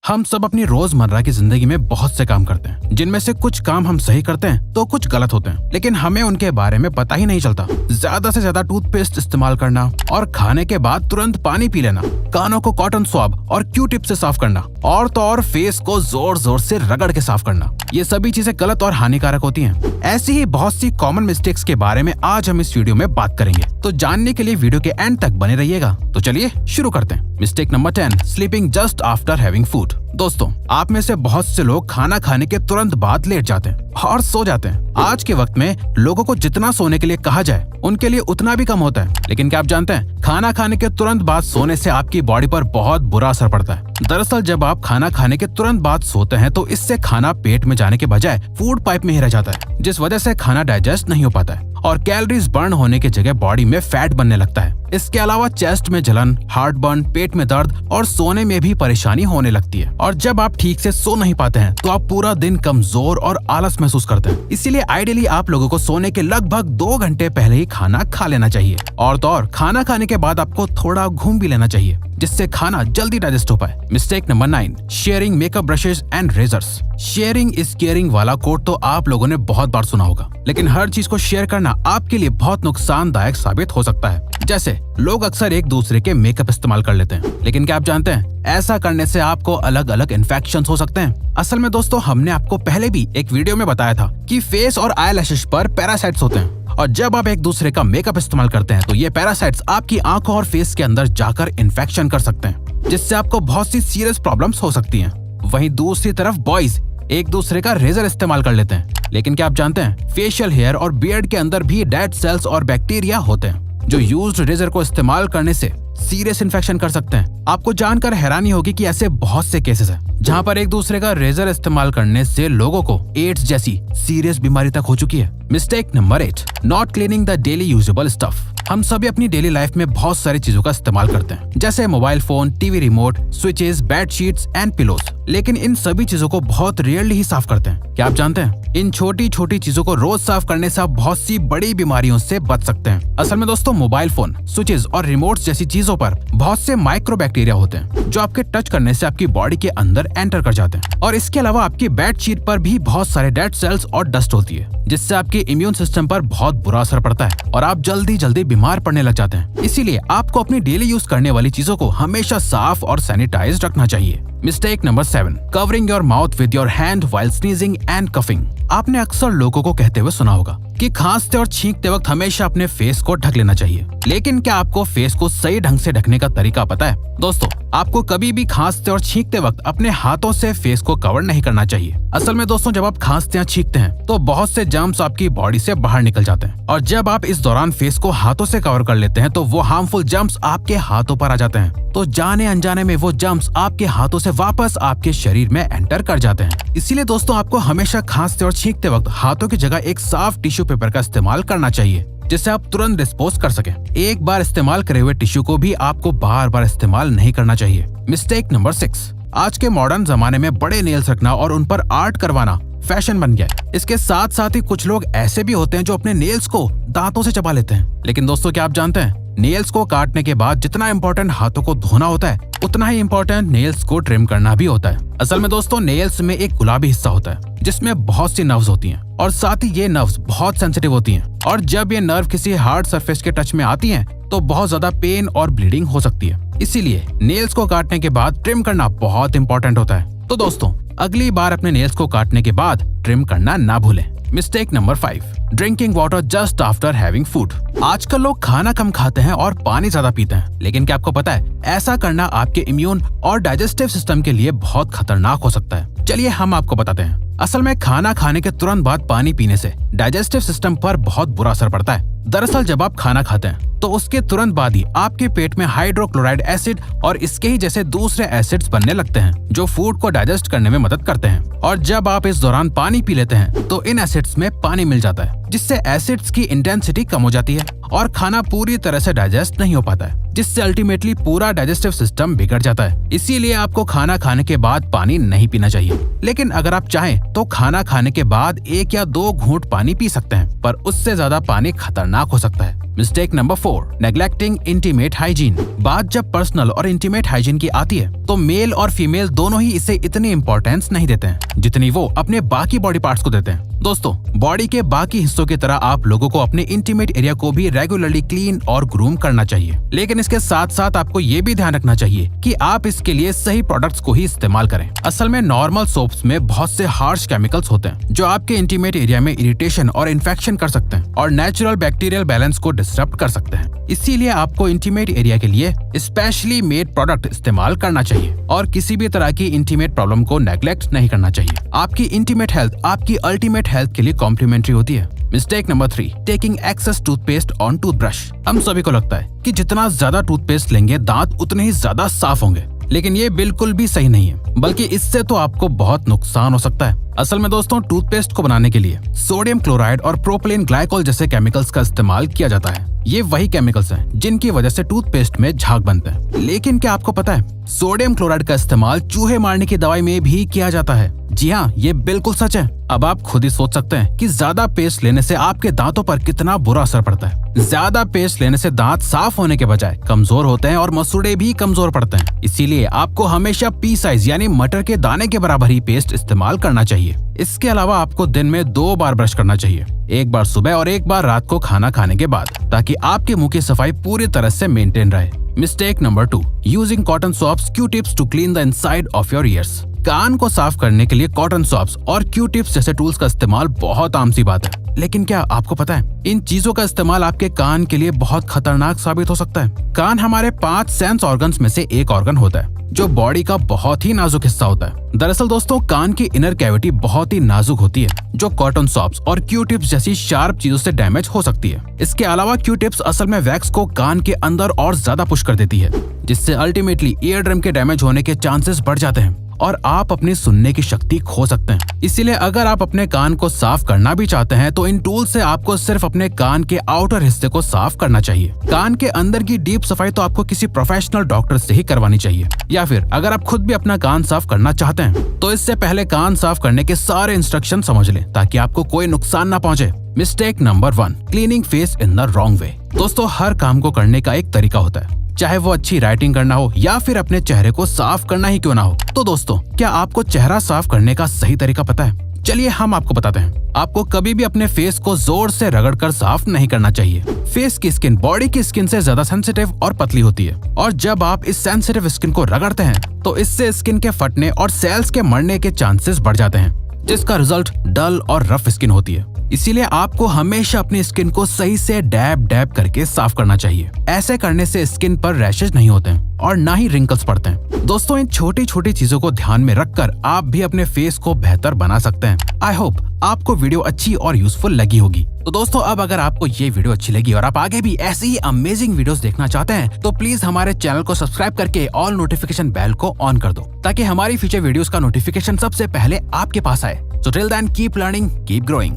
हम सब अपनी रोजमर्रा की जिंदगी में बहुत से काम करते हैं, जिनमें से कुछ काम हम सही करते हैं तो कुछ गलत होते हैं, लेकिन हमें उनके बारे में पता ही नहीं चलता। ज्यादा से ज्यादा टूथपेस्ट इस्तेमाल करना और खाने के बाद तुरंत पानी पी लेना, कानों को कॉटन स्वैब और क्यू टिप से साफ करना और तो और फेस को जोर जोर से रगड़ के साफ करना, ये सभी चीजें गलत और हानिकारक होती हैं। ऐसी ही बहुत सी कॉमन मिस्टेक्स के बारे में आज हम इस वीडियो में बात करेंगे, तो जानने के लिए वीडियो के एंड तक बने रहिएगा। तो चलिए शुरू करते हैं। Mistake number 10, sleeping just after having food. दोस्तों, आप में से बहुत से लोग खाना खाने के तुरंत बाद लेट जाते हैं और सो जाते हैं। आज के वक्त में लोगों को जितना सोने के लिए कहा जाए उनके लिए उतना भी कम होता है, लेकिन क्या आप जानते हैं खाना खाने के तुरंत बाद सोने से आपकी बॉडी पर बहुत बुरा असर पड़ता है। दरअसल जब आप खाना खाने के तुरंत बाद सोते हैं तो इससे खाना पेट में जाने के बजाय फूड पाइप में ही रह जाता है, जिस वजह से खाना डाइजेस्ट नहीं हो पाता है और कैलोरीज बर्न होने की जगह बॉडी में फैट बनने लगता है। इसके अलावा चेस्ट में जलन, हार्ट बर्न, पेट में दर्द और सोने में भी परेशानी होने लगती है। और जब आप ठीक से सो नहीं पाते हैं तो आप पूरा दिन कमजोर और आलस महसूस करते हैं। इसीलिए आइडियली आप लोगों को सोने के लगभग 2 घंटे पहले ही खाना खा लेना चाहिए। और तो और खाना खाने के बाद आपको थोड़ा घूम भी लेना चाहिए, जिससे खाना जल्दी डाइजेस्ट हो पाए। Mistake number 9, sharing makeup brushes and razors. Sharing is caring वाला कोट तो आप लोगों ने बहुत बार सुना होगा, लेकिन हर चीज को शेयर करना आपके लिए बहुत नुकसानदायक साबित हो सकता है। जैसे लोग अक्सर एक दूसरे के मेकअप इस्तेमाल कर लेते हैं, लेकिन क्या आप जानते हैं ऐसा करने से आपको अलग अलग इन्फेक्शंस हो सकते हैं। असल में दोस्तों, हमने आपको पहले भी एक वीडियो में बताया था कि फेस और आईलैशेस पर पैरासाइट्स होते हैं, और जब आप एक दूसरे का मेकअप इस्तेमाल करते हैं तो ये पैरासाइट्स आपकी आंखों और फेस के अंदर जाकर इन्फेक्शन कर सकते हैं, जिससे आपको बहुत सी सीरियस प्रॉब्लम्स हो सकती हैं। वहीं दूसरी तरफ बॉयज एक दूसरे का रेजर इस्तेमाल कर लेते हैं, लेकिन क्या आप जानते हैं फेशियल हेयर और बियर्ड के अंदर भी डेड सेल्स और बैक्टीरिया होते हैं, जो यूज्ड रेजर को इस्तेमाल करने से सीरियस इन्फेक्शन कर सकते हैं। आपको जानकर हैरानी होगी कि ऐसे बहुत से केसेस हैं जहां पर एक दूसरे का रेजर इस्तेमाल करने से लोगों को एड्स जैसी सीरियस बीमारी तक हो चुकी है। Mistake number 8, not cleaning the daily usable stuff. हम सभी अपनी डेली लाइफ में बहुत सारी चीजों का इस्तेमाल करते हैं, जैसे mobile phone, TV remote, switches, bedsheets and pillows, लेकिन इन सभी चीजों को बहुत रेयरली ही साफ करते हैं। क्या आप जानते हैं इन छोटी छोटी चीजों को रोज साफ करने से आप बहुत सी बड़ी बीमारियों से बच सकते हैं। असल में दोस्तों, मोबाइल फोन, स्विचेस और रिमोट्स जैसी चीजों पर बहुत से माइक्रो बैक्टीरिया होते हैं, जो आपके टच करने से आपकी बॉडी के अंदर एंटर कर जाते हैं। और इसके अलावा आपकी बेडशीट पर भी बहुत सारे डेड सेल्स और डस्ट होती है, जिससे आपके इम्यून सिस्टम पर बहुत बुरा असर पड़ता है और आप जल्दी जल्दी बीमार पड़ने लग जाते हैं। इसीलिए आपको अपनी डेली यूज करने वाली चीजों को हमेशा साफ और सैनिटाइज रखना चाहिए। Mistake number 7, covering your mouth with your hand while sneezing and coughing. आपने अक्सर लोगों को कहते हुए सुना होगा कि खांसते और छींकते वक्त हमेशा अपने फेस को ढक लेना चाहिए, लेकिन क्या आपको फेस को सही ढंग से ढकने का तरीका पता है? दोस्तों, आपको कभी भी खांसते और छींकते वक्त अपने हाथों से फेस को कवर नहीं करना चाहिए। असल में दोस्तों, जब आप खांसते या छींकते हैं तो बहुत से जर्म्स आपकी बॉडी से बाहर निकल जाते हैं, और जब आप इस दौरान फेस को हाथों से कवर कर लेते हैं तो वो हार्मफुल जर्म्स आपके हाथों पर आ जाते हैं। तो जाने अनजाने में वो जर्म्स आपके हाथों से वापस आपके शरीर में एंटर कर जाते हैं। इसीलिए दोस्तों, आपको हमेशा खांसते और छींकते वक्त हाथों की जगह एक साफ टिश्यू पेपर का इस्तेमाल करना चाहिए, जिससे आप तुरंत डिस्पोज कर सकें। एक बार इस्तेमाल करे हुए टिश्यू को भी आपको बार बार इस्तेमाल नहीं करना चाहिए। मिस्टेक नंबर 6, आज के मॉडर्न जमाने में बड़े नेल्स रखना और उन पर आर्ट करवाना फैशन बन गया है। इसके साथ साथ ही कुछ लोग ऐसे भी होते हैं जो अपने नेल्स को दांतों से चबा लेते हैं। लेकिन दोस्तों, क्या आप जानते हैं नेल्स को काटने के बाद जितना इम्पोर्टेंट हाथों को धोना होता है, उतना ही इम्पोर्टेंट नेल्स को ट्रिम करना भी होता है। असल में दोस्तों, नेल्स में एक गुलाबी हिस्सा होता है जिसमें बहुत सी नर्व्स होती हैं, और साथ ही ये नर्व्स बहुत सेंसिटिव होती हैं, और जब ये नर्व किसी हार्ड सरफेस के टच में आती हैं तो बहुत ज्यादा पेन और ब्लीडिंग हो सकती है। इसीलिए नेल्स को काटने के बाद ट्रिम करना बहुत इंपॉर्टेंट होता है। तो दोस्तों, अगली बार अपने नेल्स को काटने के बाद ट्रिम करना ना भूलें। Mistake number 5, drinking water just after having food. आजकल लोग खाना कम खाते हैं और पानी ज्यादा पीते हैं, लेकिन क्या आपको पता है ऐसा करना आपके इम्यून और डाइजेस्टिव सिस्टम के लिए बहुत खतरनाक हो सकता है। चलिए हम आपको बताते हैं। असल में खाना खाने के तुरंत बाद पानी पीने से डाइजेस्टिव सिस्टम पर बहुत बुरा असर पड़ता है। दरअसल जब आप खाना खाते हैं तो उसके तुरंत बाद ही आपके पेट में हाइड्रोक्लोराइड एसिड और इसके ही जैसे दूसरे एसिड्स बनने लगते हैं, जो फूड को डाइजेस्ट करने में मदद करते हैं। और जब आप इस दौरान पानी पी लेते हैं तो इन एसिड्स में पानी मिल जाता है, जिससे एसिड्स की इंटेंसिटी कम हो जाती है और खाना पूरी तरह से डाइजेस्ट नहीं हो पाता है, जिससे अल्टीमेटली पूरा डाइजेस्टिव सिस्टम बिगड़ जाता है। इसीलिए आपको खाना खाने के बाद पानी नहीं पीना चाहिए, लेकिन अगर आप चाहें तो खाना खाने के बाद 1 या 2 घूंट पानी पी सकते हैं, पर उससे ज्यादा पानी खतरनाक हो सकता है। Mistake number 4, neglecting intimate hygiene. बात जब पर्सनल और इंटीमेट हाइजीन की आती है तो मेल और फीमेल दोनों ही इसे इतनी इंपॉर्टेंस नहीं देते हैं जितनी वो अपने बाकी बॉडी पार्ट्स को देते हैं। दोस्तों, बॉडी के बाकी हिस्सों की तरह आप लोगों को अपने इंटीमेट एरिया को भी रेगुलरली क्लीन और ग्रूम करना चाहिए, लेकिन इसके साथ साथ आपको ये भी ध्यान रखना चाहिए कि आप इसके लिए सही प्रोडक्ट्स को ही इस्तेमाल करें। असल में नॉर्मल सोप्स में बहुत से हार्श केमिकल्स होते हैं जो आपके इंटीमेट एरिया में इरिटेशन और इन्फेक्शन कर सकते हैं और नेचुरल बैक्टीरियल बैलेंस को डिस्टर्ब कर सकते हैं। इसीलिए आपको इंटीमेट एरिया के लिए स्पेशली मेड प्रोडक्ट इस्तेमाल करना चाहिए और किसी भी तरह की इंटीमेट प्रॉब्लम को नेग्लेक्ट नहीं करना चाहिए। आपकी इंटीमेट हेल्थ आपकी अल्टीमेट हेल्थ के लिए कॉम्प्लीमेंट्री होती है। Mistake number 3, taking excess toothpaste on toothbrush. हम सभी को लगता है कि जितना ज्यादा टूथपेस्ट लेंगे दांत उतने ही ज्यादा साफ होंगे, लेकिन ये बिल्कुल भी सही नहीं है, बल्कि इससे तो आपको बहुत नुकसान हो सकता है। असल में दोस्तों, टूथपेस्ट को बनाने के लिए सोडियम क्लोराइड और प्रोपिलीन ग्लाइकोल जैसे केमिकल्स का इस्तेमाल किया जाता है। ये वही केमिकल्स हैं जिनकी वजह से टूथपेस्ट में झाग बनते हैं। लेकिन क्या आपको पता है, सोडियम क्लोराइड का इस्तेमाल चूहे मारने की दवाई में भी किया जाता है। जी हाँ, ये बिल्कुल सच है। अब आप खुद ही सोच सकते हैं कि ज्यादा पेस्ट लेने से आपके दांतों पर कितना बुरा असर पड़ता है। ज्यादा पेस्ट लेने से दांत साफ होने के बजाय कमजोर होते हैं और मसूड़े भी कमजोर पड़ते हैं। इसीलिए आपको हमेशा पी साइज यानी मटर के दाने के बराबर ही पेस्ट इस्तेमाल करना चाहिए। इसके अलावा आपको दिन में 2 बार ब्रश करना चाहिए, एक बार सुबह और एक बार रात को खाना खाने के बाद, ताकि आपके मुंह की सफाई पूरी तरह से मेंटेन रहे। Mistake number 2, using cotton swabs Q tips to clean the inside of your ears. कान को साफ करने के लिए कॉटन स्वॉप्स और क्यू टिप्स जैसे टूल्स का इस्तेमाल बहुत आम सी बात है, लेकिन क्या आपको पता है इन चीजों का इस्तेमाल आपके कान के लिए बहुत खतरनाक साबित हो सकता है। कान हमारे 5 सेंस ऑर्गन्स में से एक ऑर्गन होता है जो बॉडी का बहुत ही नाजुक हिस्सा होता है। दरअसल दोस्तों, कान की इनर कैविटी बहुत ही नाजुक होती है जो कॉटन स्वॉप्स और क्यू टिप्स जैसी शार्प चीजों से डैमेज हो सकती है। इसके अलावा क्यू टिप्स असल में वैक्स को कान के अंदर और ज्यादा पुश कर देती है, जिससे अल्टीमेटली ईयर ड्रम के डैमेज होने के चांसेस बढ़ जाते हैं और आप अपनी सुनने की शक्ति खो सकते हैं। इसीलिए अगर आप अपने कान को साफ करना भी चाहते हैं तो इन टूल से आपको सिर्फ अपने कान के आउटर हिस्से को साफ करना चाहिए। कान के अंदर की डीप सफाई तो आपको किसी प्रोफेशनल डॉक्टर से ही करवानी चाहिए, या फिर अगर आप खुद भी अपना कान साफ करना चाहते हैं तो इससे पहले कान साफ करने के सारे इंस्ट्रक्शन समझ लें ताकि आपको कोई नुकसान न पहुंचे। Mistake number 1, cleaning face in the wrong way. दोस्तों, हर काम को करने का एक तरीका होता है, चाहे वो अच्छी राइटिंग करना हो या फिर अपने चेहरे को साफ करना ही क्यों ना हो। तो दोस्तों, क्या आपको चेहरा साफ करने का सही तरीका पता है? चलिए हम आपको बताते हैं। आपको कभी भी अपने फेस को जोर से रगड़कर साफ नहीं करना चाहिए। फेस की स्किन बॉडी की स्किन से ज्यादा सेंसिटिव और पतली होती है, और जब आप इस सेंसिटिव स्किन को रगड़ते हैं तो इससे स्किन के फटने और सेल्स के मरने के चांसेस बढ़ जाते हैं, जिसका रिजल्ट डल और रफ स्किन होती है। इसीलिए आपको हमेशा अपनी स्किन को सही से डैब डैब करके साफ करना चाहिए। ऐसे करने से स्किन पर रैशेज नहीं होते हैं और ना ही रिंकल्स पड़ते हैं। दोस्तों, इन छोटी छोटी चीजों को ध्यान में रखकर आप भी अपने फेस को बेहतर बना सकते हैं। आई होप आपको वीडियो अच्छी और यूजफुल लगी होगी। तो दोस्तों, अब अगर आपको ये वीडियो अच्छी लगी और आप आगे भी ऐसी ही अमेजिंग वीडियोस देखना चाहते हैं तो प्लीज हमारे चैनल को सब्सक्राइब करके ऑल नोटिफिकेशन बेल को ऑन कर दो, ताकि हमारी फ्यूचर वीडियोस का नोटिफिकेशन सबसे पहले आपके पास आए। So till then, keep learning, keep growing.